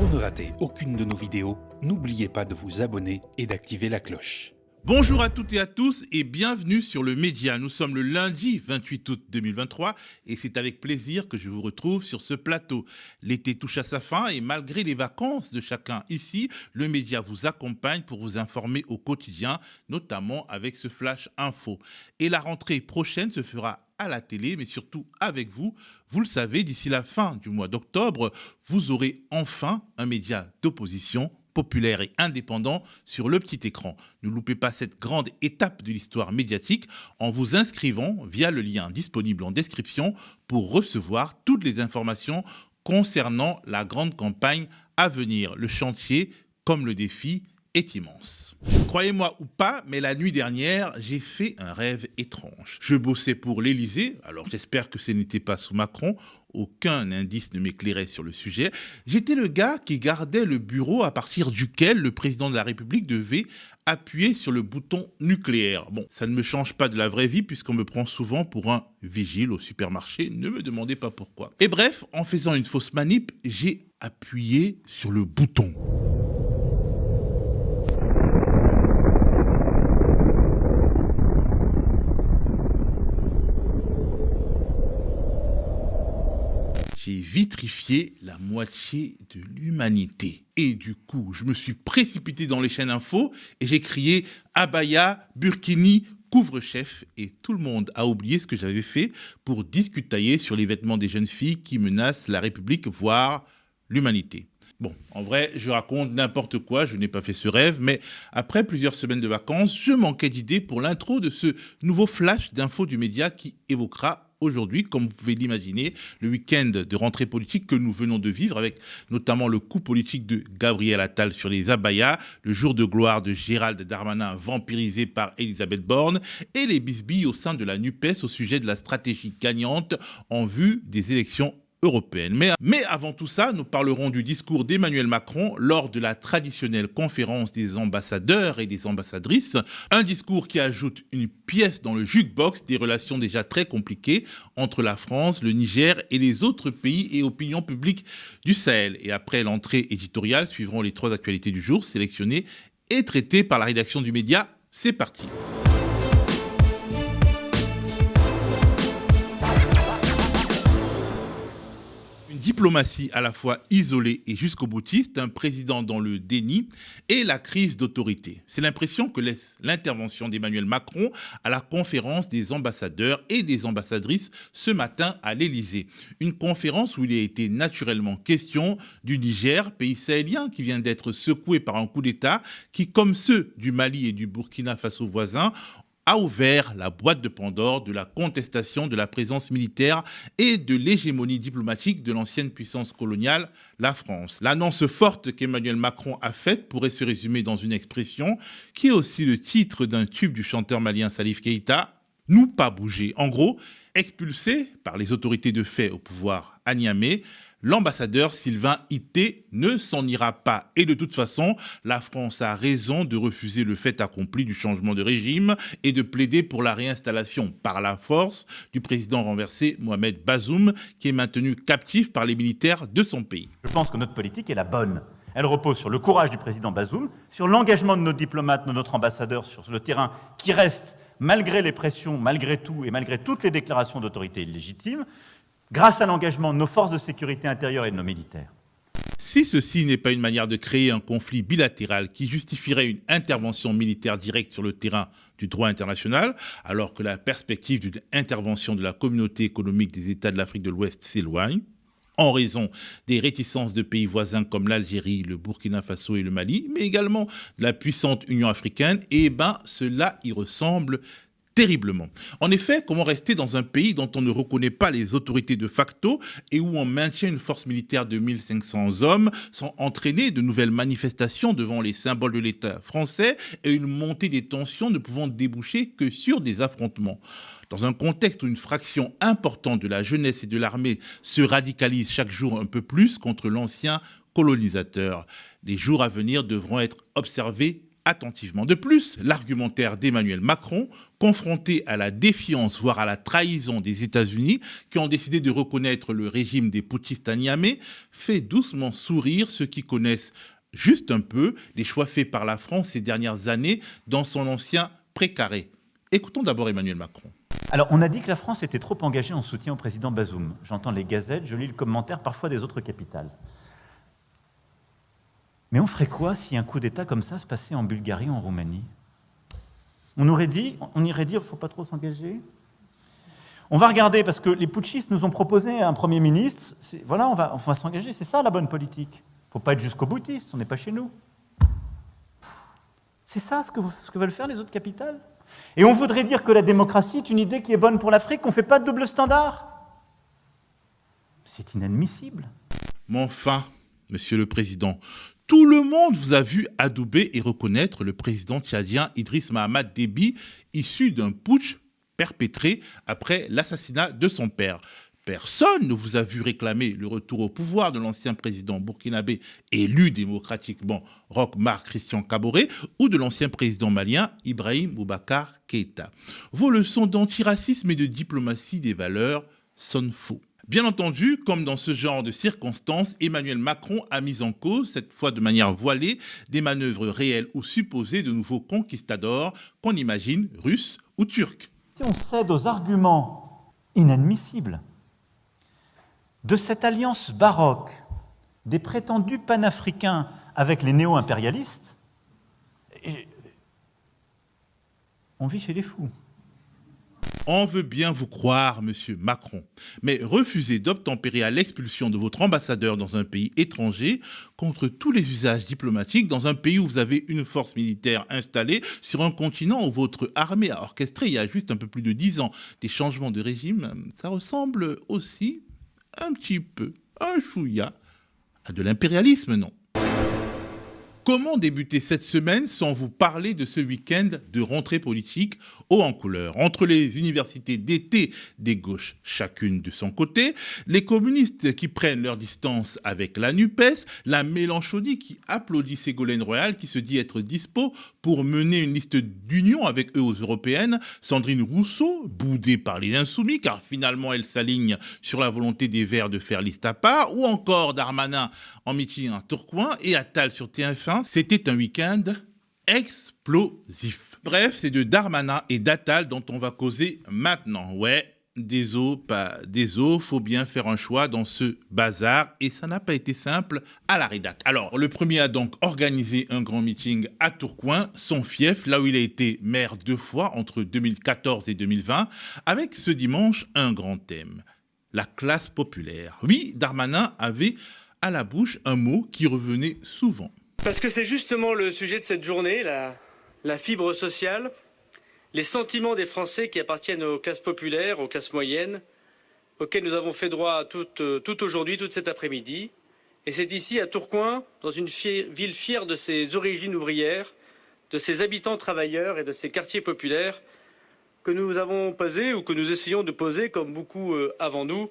Pour ne rater aucune de nos vidéos, n'oubliez pas de vous abonner et d'activer la cloche. Bonjour à toutes et à tous et bienvenue sur le Média. Nous sommes le lundi 28 août 2023 et c'est avec plaisir que je vous retrouve sur ce plateau. L'été touche à sa fin et malgré les vacances de chacun ici, le Média vous accompagne pour vous informer au quotidien, notamment avec ce Flash Info. Et la rentrée prochaine se fera à la télé, mais surtout avec vous. Vous le savez, d'ici la fin du mois d'octobre, vous aurez enfin un média d'opposition populaire et indépendant sur le petit écran. Ne loupez pas cette grande étape de l'histoire médiatique en vous inscrivant via le lien disponible en description pour recevoir toutes les informations concernant la grande campagne à venir. Le chantier, comme le défi, est immense. Croyez-moi ou pas, mais la nuit dernière, j'ai fait un rêve étrange. Je bossais pour l'Élysée, alors j'espère que ce n'était pas sous Macron, aucun indice ne m'éclairait sur le sujet. J'étais le gars qui gardait le bureau à partir duquel le président de la République devait appuyer sur le bouton nucléaire. Bon, ça ne me change pas de la vraie vie puisqu'on me prend souvent pour un vigile au supermarché, ne me demandez pas pourquoi. Et bref, en faisant une fausse manip, j'ai appuyé sur le bouton. J'ai vitrifié la moitié de l'humanité. Et du coup, je me suis précipité dans les chaînes info et j'ai crié « Abaya, Burkini, couvre-chef » et tout le monde a oublié ce que j'avais fait pour discutailler sur les vêtements des jeunes filles qui menacent la République, voire l'humanité. Bon, en vrai, je raconte n'importe quoi, je n'ai pas fait ce rêve, mais après plusieurs semaines de vacances, je manquais d'idées pour l'intro de ce nouveau flash d'infos du Média qui évoquera aujourd'hui, comme vous pouvez l'imaginer, le week-end de rentrée politique que nous venons de vivre avec notamment le coup politique de Gabriel Attal sur les abayas, le jour de gloire de Gérald Darmanin vampirisé par Elisabeth Borne et les bisbilles au sein de la NUPES au sujet de la stratégie gagnante en vue des élections européenne. Mais avant tout ça, nous parlerons du discours d'Emmanuel Macron lors de la traditionnelle conférence des ambassadeurs et des ambassadrices. Un discours qui ajoute une pièce dans le jukebox des relations déjà très compliquées entre la France, le Niger et les autres pays et opinions publiques du Sahel. Et après l'entrée éditoriale, suivront les 3 actualités du jour sélectionnées et traitées par la rédaction du Média. C'est parti. Diplomatie à la fois isolée et jusqu'au boutiste, un président dans le déni et la crise d'autorité. C'est l'impression que laisse l'intervention d'Emmanuel Macron à la conférence des ambassadeurs et des ambassadrices ce matin à l'Élysée. Une conférence où il a été naturellement question du Niger, pays sahélien qui vient d'être secoué par un coup d'État qui, comme ceux du Mali et du Burkina Faso voisins, a ouvert la boîte de Pandore de la contestation de la présence militaire et de l'hégémonie diplomatique de l'ancienne puissance coloniale, la France. L'annonce forte qu'Emmanuel Macron a faite pourrait se résumer dans une expression qui est aussi le titre d'un tube du chanteur malien Salif Keïta, « Nous pas bouger ». En gros, expulsé par les autorités de fait au pouvoir à Niamey, l'ambassadeur Sylvain Ité ne s'en ira pas. Et de toute façon, la France a raison de refuser le fait accompli du changement de régime et de plaider pour la réinstallation par la force du président renversé Mohamed Bazoum, qui est maintenu captif par les militaires de son pays. Je pense que notre politique est la bonne. Elle repose sur le courage du président Bazoum, sur l'engagement de nos diplomates, de notre ambassadeur sur le terrain, qui reste, malgré les pressions, malgré tout et malgré toutes les déclarations d'autorité illégitime, grâce à l'engagement de nos forces de sécurité intérieure et de nos militaires. Si ceci n'est pas une manière de créer un conflit bilatéral qui justifierait une intervention militaire directe sur le terrain du droit international, alors que la perspective d'une intervention de la communauté économique des États de l'Afrique de l'Ouest s'éloigne, en raison des réticences de pays voisins comme l'Algérie, le Burkina Faso et le Mali, mais également de la puissante Union africaine, cela y ressemble terriblement. En effet, comment rester dans un pays dont on ne reconnaît pas les autorités de facto et où on maintient une force militaire de 1500 hommes sans entraîner de nouvelles manifestations devant les symboles de l'État français et une montée des tensions ne pouvant déboucher que sur des affrontements. Dans un contexte où une fraction importante de la jeunesse et de l'armée se radicalise chaque jour un peu plus contre l'ancien colonisateur, les jours à venir devront être observés attentivement. De plus, l'argumentaire d'Emmanuel Macron, confronté à la défiance, voire à la trahison des États-Unis, qui ont décidé de reconnaître le régime des putschistes à Niamey, fait doucement sourire ceux qui connaissent juste un peu les choix faits par la France ces dernières années dans son ancien précaré. Écoutons d'abord Emmanuel Macron. Alors, on a dit que la France était trop engagée en soutien au président Bazoum. J'entends les gazettes, je lis le commentaire parfois des autres capitales. Mais on ferait quoi si un coup d'État comme ça se passait en Bulgarie ou en Roumanie? On irait dire, il ne faut pas trop s'engager. On va regarder, parce que les putschistes nous ont proposé un Premier ministre. Voilà, on va s'engager, c'est ça la bonne politique. Il ne faut pas être jusqu'au boutiste, on n'est pas chez nous. C'est ça ce que veulent faire les autres capitales. Et on voudrait dire que la démocratie est une idée qui est bonne pour l'Afrique, qu'on ne fait pas de double standard. C'est inadmissible. Mais enfin, Monsieur le Président, tout le monde vous a vu adouber et reconnaître le président tchadien Idriss Mahamat Déby, issu d'un putsch perpétré après l'assassinat de son père. Personne ne vous a vu réclamer le retour au pouvoir de l'ancien président burkinabé élu démocratiquement Roch Marc Christian Kaboré ou de l'ancien président malien Ibrahim Boubacar Keïta. Vos leçons d'antiracisme et de diplomatie des valeurs sonnent faux. Bien entendu, comme dans ce genre de circonstances, Emmanuel Macron a mis en cause, cette fois de manière voilée, des manœuvres réelles ou supposées de nouveaux conquistadors qu'on imagine russes ou turcs. Si on cède aux arguments inadmissibles de cette alliance baroque des prétendus panafricains avec les néo-impérialistes, on vit chez les fous. On veut bien vous croire, monsieur Macron, mais refusez d'obtempérer à l'expulsion de votre ambassadeur dans un pays étranger contre tous les usages diplomatiques dans un pays où vous avez une force militaire installée sur un continent où votre armée a orchestré il y a juste un peu plus de 10 ans des changements de régime. Ça ressemble aussi un petit peu, un chouïa, à de l'impérialisme, non? Comment débuter cette semaine sans vous parler de ce week-end de rentrée politique haut en couleur? Entre les universités d'été des gauches, chacune de son côté, les communistes qui prennent leur distance avec la NUPES, la Mélenchonie qui applaudit Ségolène Royal qui se dit être dispo pour mener une liste d'union avec eux aux européennes, Sandrine Rousseau, boudée par les Insoumis car finalement elle s'aligne sur la volonté des Verts de faire liste à part, ou encore Darmanin en meeting à Tourcoing et Attal sur TF1. C'était un week-end explosif. Bref, c'est de Darmanin et d'Attal dont on va causer maintenant. Ouais, des os, pas des os, faut bien faire un choix dans ce bazar et ça n'a pas été simple à la rédac. Alors, le premier a donc organisé un grand meeting à Tourcoing, son fief, là où il a été maire 2 fois entre 2014 et 2020, avec ce dimanche un grand thème, la classe populaire. Oui, Darmanin avait à la bouche un mot qui revenait souvent. Parce que c'est justement le sujet de cette journée, la fibre sociale, les sentiments des Français qui appartiennent aux classes populaires, aux classes moyennes, auxquels nous avons fait droit tout aujourd'hui, toute cet après-midi. Et c'est ici, à Tourcoing, dans une ville fière de ses origines ouvrières, de ses habitants travailleurs et de ses quartiers populaires, que nous avons posé, ou que nous essayons de poser, comme beaucoup avant nous,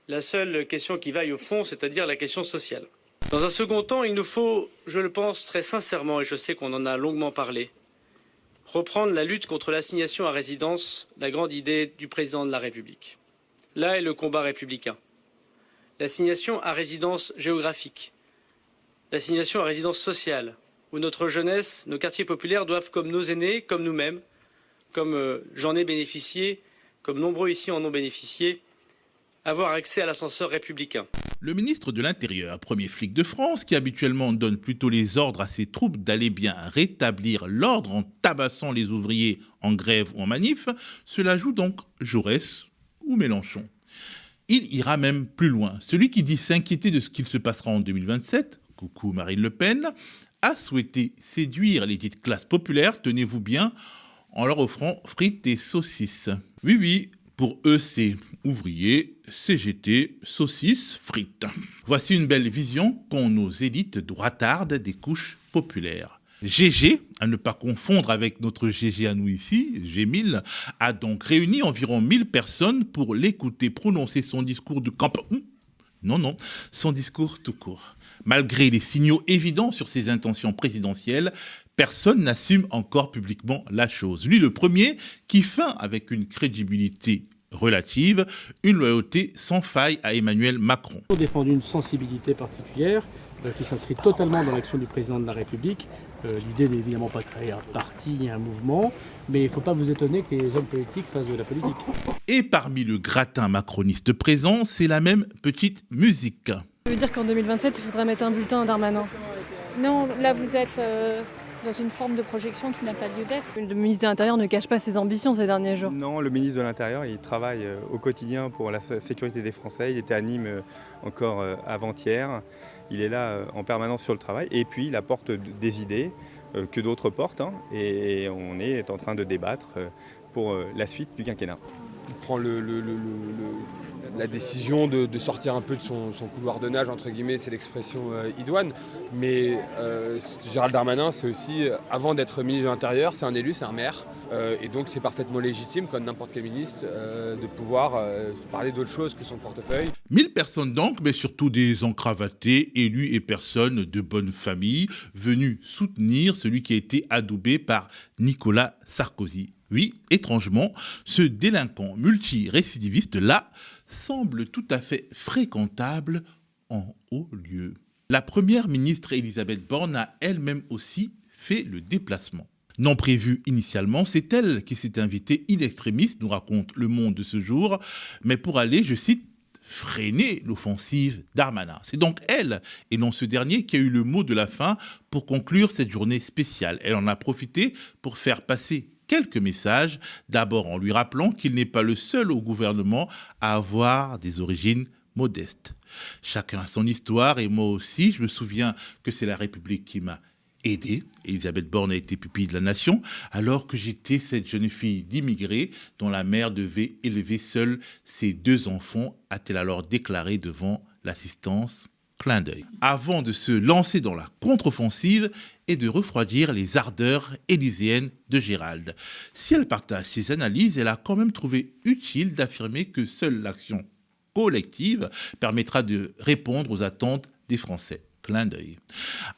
la seule question qui vaille au fond, c'est-à-dire la question sociale. Dans un second temps, il nous faut, je le pense très sincèrement, et je sais qu'on en a longuement parlé, reprendre la lutte contre l'assignation à résidence, la grande idée du président de la République. Là est le combat républicain. L'assignation à résidence géographique, l'assignation à résidence sociale, où notre jeunesse, nos quartiers populaires doivent, comme nos aînés, comme nous-mêmes, comme j'en ai bénéficié, comme nombreux ici en ont bénéficié, avoir accès à l'ascenseur républicain. Le ministre de l'Intérieur, premier flic de France, qui habituellement donne plutôt les ordres à ses troupes d'aller bien rétablir l'ordre en tabassant les ouvriers en grève ou en manif, cela joue donc Jaurès ou Mélenchon. Il ira même plus loin. Celui qui dit s'inquiéter de ce qu'il se passera en 2027, coucou Marine Le Pen, a souhaité séduire les dites classes populaires, tenez-vous bien, en leur offrant frites et saucisses. Oui, pour eux, c'est ouvriers, CGT, saucisses, frites. Voici une belle vision qu'ont nos élites droitardes des couches populaires. GG, à ne pas confondre avec notre GG à nous ici, G1000, a donc réuni environ 1000 personnes pour l'écouter prononcer son discours de campagne Non, son discours tout court. Malgré les signaux évidents sur ses intentions présidentielles, personne n'assume encore publiquement la chose. Lui, le premier, qui feint avec une crédibilité relative, une loyauté sans faille à Emmanuel Macron. Nous avons défendu une sensibilité particulière qui s'inscrit totalement dans l'action du président de la République. L'idée n'est évidemment pas de créer un parti, un mouvement, mais il ne faut pas vous étonner que les hommes politiques fassent de la politique. Et parmi le gratin macroniste présent, c'est la même petite musique. Ça veut dire qu'en 2027, il faudrait mettre un bulletin à Darmanin. Non, là vous êtes dans une forme de projection qui n'a pas lieu d'être. Le ministre de l'Intérieur ne cache pas ses ambitions ces derniers jours. Non, le ministre de l'Intérieur, il travaille au quotidien pour la sécurité des Français. Il était à Nîmes encore avant-hier. Il est là en permanence sur le travail. Et puis, il apporte des idées que d'autres portent. Et on est en train de débattre pour la suite du quinquennat. Il prend la décision de sortir un peu de son couloir de nage, entre guillemets, c'est l'expression idoine. Mais Gérald Darmanin, c'est aussi, avant d'être ministre de l'Intérieur, c'est un élu, c'est un maire. Et donc c'est parfaitement légitime, comme n'importe quel ministre, de pouvoir parler d'autre chose que son portefeuille. 1000 personnes donc, mais surtout des encravatés, élus et personnes de bonne famille, venus soutenir celui qui a été adoubé par Nicolas Sarkozy. Oui, étrangement, ce délinquant multirécidiviste-là semble tout à fait fréquentable en haut lieu. La première ministre Elisabeth Borne a elle-même aussi fait le déplacement. Non prévu initialement, c'est elle qui s'est invitée in extremis, nous raconte Le Monde de ce jour, mais pour aller, je cite, freiner l'offensive Darmanin. C'est donc elle, et non ce dernier, qui a eu le mot de la fin pour conclure cette journée spéciale. Elle en a profité pour faire passer quelques messages, d'abord en lui rappelant qu'il n'est pas le seul au gouvernement à avoir des origines modestes. Chacun a son histoire, et moi aussi, je me souviens que c'est la République qui m'a aidé. Elisabeth Borne a été pupille de la nation, alors que j'étais cette jeune fille d'immigrés dont la mère devait élever seule ses 2 enfants, a-t-elle alors déclaré devant l'assistance. Clin d'œil. Avant de se lancer dans la contre-offensive et de refroidir les ardeurs élyséennes de Gérald. Si elle partage ses analyses, elle a quand même trouvé utile d'affirmer que seule l'action collective permettra de répondre aux attentes des Français. Clin d'œil.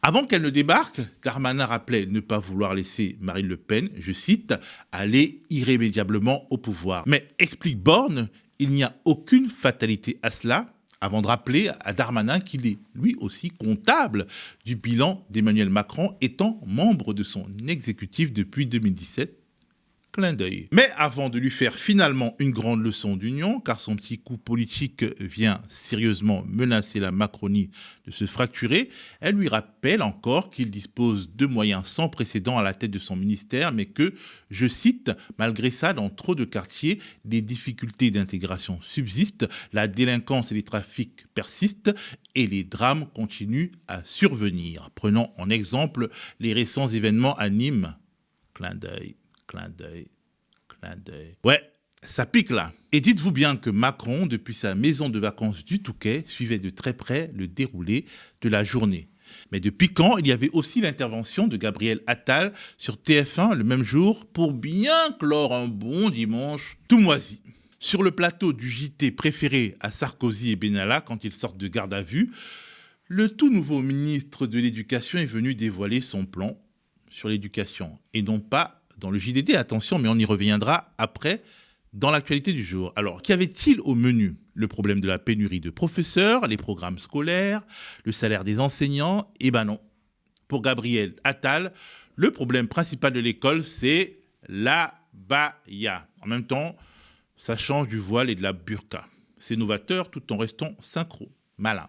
Avant qu'elle ne débarque, Darmanin rappelait ne pas vouloir laisser Marine Le Pen, je cite, aller irrémédiablement au pouvoir. Mais explique Borne, il n'y a aucune fatalité à cela, avant de rappeler à Darmanin qu'il est lui aussi comptable du bilan d'Emmanuel Macron, étant membre de son exécutif depuis 2017. Clin d'œil. Mais avant de lui faire finalement une grande leçon d'union, car son petit coup politique vient sérieusement menacer la Macronie de se fracturer, elle lui rappelle encore qu'il dispose de moyens sans précédent à la tête de son ministère, mais que, je cite, malgré ça, dans trop de quartiers, des difficultés d'intégration subsistent, la délinquance et les trafics persistent et les drames continuent à survenir. Prenons en exemple les récents événements à Nîmes. Clin d'œil. Clin d'œil, clin d'œil. Ouais, ça pique là. Et dites-vous bien que Macron, depuis sa maison de vacances du Touquet, suivait de très près le déroulé de la journée. Mais depuis quand il y avait aussi l'intervention de Gabriel Attal sur TF1 le même jour pour bien clore un bon dimanche tout moisi. Sur le plateau du JT préféré à Sarkozy et Benalla quand ils sortent de garde à vue, le tout nouveau ministre de l'Éducation est venu dévoiler son plan sur l'éducation et non pas dans le JDD, attention, mais on y reviendra après, dans l'actualité du jour. Alors, qu'y avait-il au menu ? Le problème de la pénurie de professeurs, les programmes scolaires, le salaire des enseignants ? Eh ben non. Pour Gabriel Attal, le problème principal de l'école, c'est la baya. En même temps, ça change du voile et de la burqa. C'est novateur tout en restant synchro. Malin.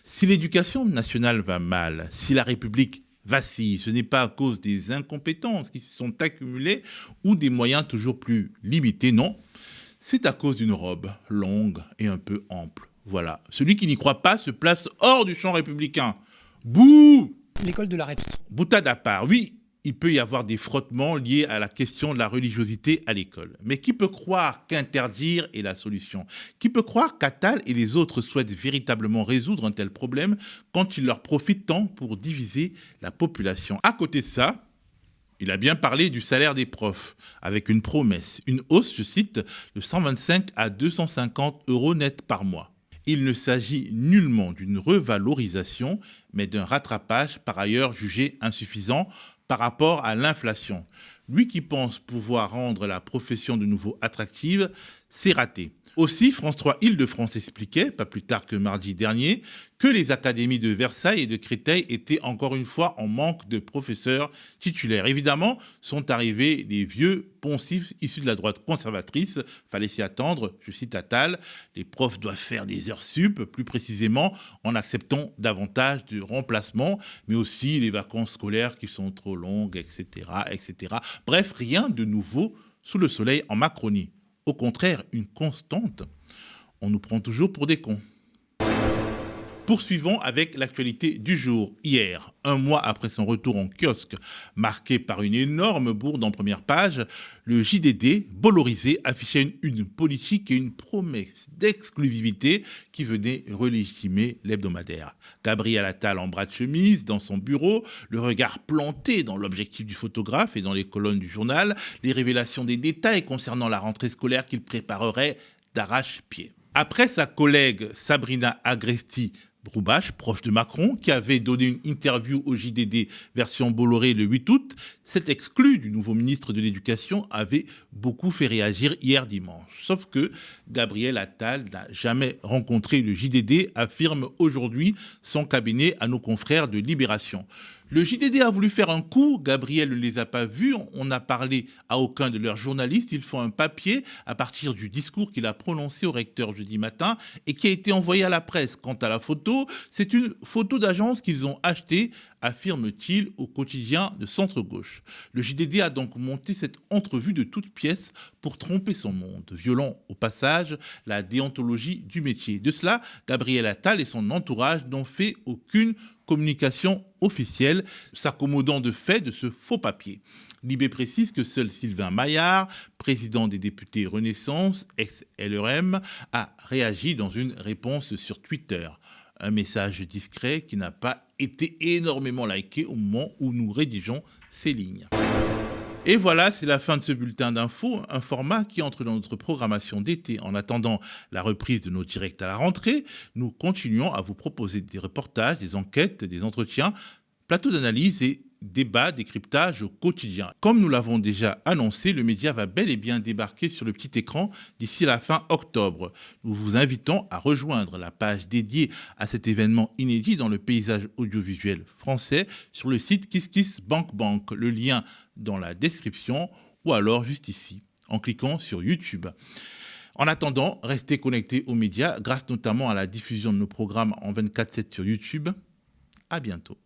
Si l'éducation nationale va mal, si la République vacille, ce n'est pas à cause des incompétences qui se sont accumulées ou des moyens toujours plus limités, non. C'est à cause d'une robe longue et un peu ample. Voilà. Celui qui n'y croit pas se place hors du champ républicain. Bouh ! L'école de la République. Boutade à part, oui, il peut y avoir des frottements liés à la question de la religiosité à l'école. Mais qui peut croire qu'interdire est la solution ? Qui peut croire qu'Attal et les autres souhaitent véritablement résoudre un tel problème quand il leur profite tant pour diviser la population ? À côté de ça, il a bien parlé du salaire des profs, avec une promesse, une hausse, je cite, de 125 à 250 € net par mois. Il ne s'agit nullement d'une revalorisation, mais d'un rattrapage par ailleurs jugé insuffisant par rapport à l'inflation. Lui qui pense pouvoir rendre la profession de nouveau attractive, c'est raté. Aussi, France 3 Île-de-France expliquait, pas plus tard que mardi dernier, que les académies de Versailles et de Créteil étaient encore une fois en manque de professeurs titulaires. Évidemment, sont arrivés des vieux poncifs issus de la droite conservatrice. Fallait s'y attendre, je cite Attal, les profs doivent faire des heures sup, plus précisément en acceptant davantage de remplacements, mais aussi les vacances scolaires qui sont trop longues, etc., etc. Bref, rien de nouveau sous le soleil en Macronie. Au contraire, une constante. On nous prend toujours pour des cons. Poursuivons avec l'actualité du jour. Hier, un mois après son retour en kiosque, marqué par une énorme bourde en première page, le JDD, Bolloré, affichait une politique et une promesse d'exclusivité qui venait relégitimer l'hebdomadaire. Gabriel Attal en bras de chemise, dans son bureau, le regard planté dans l'objectif du photographe et dans les colonnes du journal, les révélations des détails concernant la rentrée scolaire qu'il préparerait d'arrache-pied. Après sa collègue Sabrina Agresti-Roubache, proche de Macron, qui avait donné une interview au JDD version Bolloré le 8 août, cet exclu du nouveau ministre de l'Éducation avait beaucoup fait réagir hier dimanche. Sauf que Gabriel Attal n'a jamais rencontré le JDD, affirme aujourd'hui son cabinet à nos confrères de Libération. Le JDD a voulu faire un coup, Gabriel ne les a pas vus, on n'a parlé à aucun de leurs journalistes, ils font un papier à partir du discours qu'il a prononcé au recteur jeudi matin et qui a été envoyé à la presse. Quant à la photo, c'est une photo d'agence qu'ils ont achetée, affirme-t-il au quotidien de centre-gauche. Le JDD a donc monté cette entrevue de toutes pièces pour tromper son monde, violant au passage la déontologie du métier. De cela, Gabriel Attal et son entourage n'ont fait aucune communication officielle, s'accommodant de fait de ce faux papier. Libé précise que seul Sylvain Maillard, président des députés Renaissance, ex-LRM, a réagi dans une réponse sur Twitter. Un message discret qui n'a pas été énormément liké au moment où nous rédigeons ces lignes. Et voilà, c'est la fin de ce bulletin d'infos, un format qui entre dans notre programmation d'été. En attendant la reprise de nos directs à la rentrée, nous continuons à vous proposer des reportages, des enquêtes, des entretiens, plateaux d'analyse et débats, décryptage au quotidien. Comme nous l'avons déjà annoncé, le média va bel et bien débarquer sur le petit écran d'ici la fin octobre. Nous vous invitons à rejoindre la page dédiée à cet événement inédit dans le paysage audiovisuel français sur le site KissKissBankBank. Le lien dans la description ou alors juste ici en cliquant sur YouTube. En attendant, restez connectés aux médias grâce notamment à la diffusion de nos programmes en 24/7 sur YouTube. À bientôt.